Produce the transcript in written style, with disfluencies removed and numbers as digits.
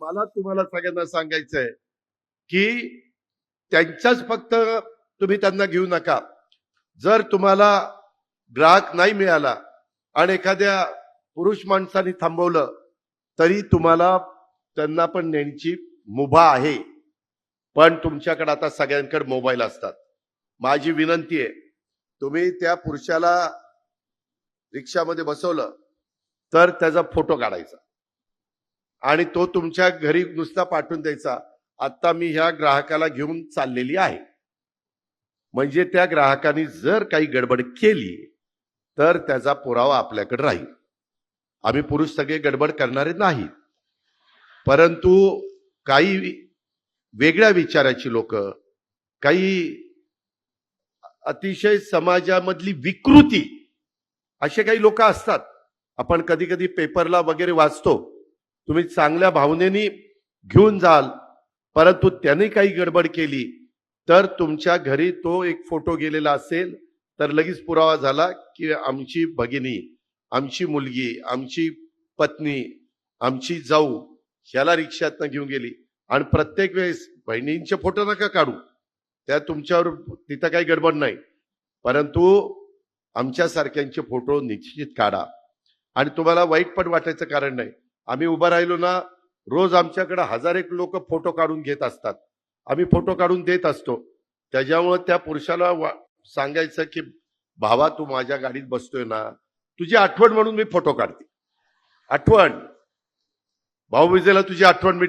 मला तुम्हाला सगळ्यांना सांगायचंय की त्यांच्याच फक्त तुम्ही त्यांना घेऊ नका. जर तुम्हाला ग्राहक नाही मिळाला आणि एखाद्या पुरुष माणसाने थांबवलं तरी तुम्हाला त्यांना पण नेण्याची मुभा आहे. पण तुमच्याकडे आता सगळ्यांकडे मोबाईल असतात. माझी विनंती आहे, तुम्ही त्या पुरुषाला रिक्षामध्ये बसवलं तर त्याचा फोटो काढायचा आणि तो तुमच्या घरी नुसता पाठवून द्यायचा, आता मी ह्या ग्राहकाला घेऊन चाललेली आहे. म्हणजे त्या ग्राहकाने जर काही गडबड केली तर त्याचा पुरावा आपल्याकडे राहील. आम्ही पुरुष सगळे गडबड करणारे नाहीत, परंतु काही वेगळ्या विचाराची लोक, काही अतिशय समाजामधली विकृती असे काही लोक असतात. आपण कधी कधी पेपरला वगैरे वाचतो, तुम्ही चांगल्या भावनेने घेऊन जाल, परंतु त्याने काही गडबड केली तर तुमच्या घरी तो एक फोटो गेलेला असेल तर लगेच पुरावा झाला की आमची भगिनी, आमची मुलगी, आमची पत्नी, आमची जाऊ ह्याला रिक्षातनं घेऊन गेली. आणि प्रत्येक वेळेस बहिणींचे फोटो नका काढू, त्या तुमच्यावर तिथं काही गडबड नाही, परंतु आमच्यासारख्यांचे फोटो निश्चित काढा. आणि तुम्हाला वाईट पण वाटायचं कारण नाही. आम्ही उभं राहिलो ना, रोज आमच्याकडे 1000 लोक फोटो काढून घेत असतात, आम्ही फोटो काढून देत असतो. त्याच्यामुळे त्या पुरुषाला सांगायचं की भावा तू माझ्या गाडीत बसतोय ना, तुझी आठवण म्हणून मी फोटो काढते. आठवण, भाऊबीजेला तुझी आठवण मी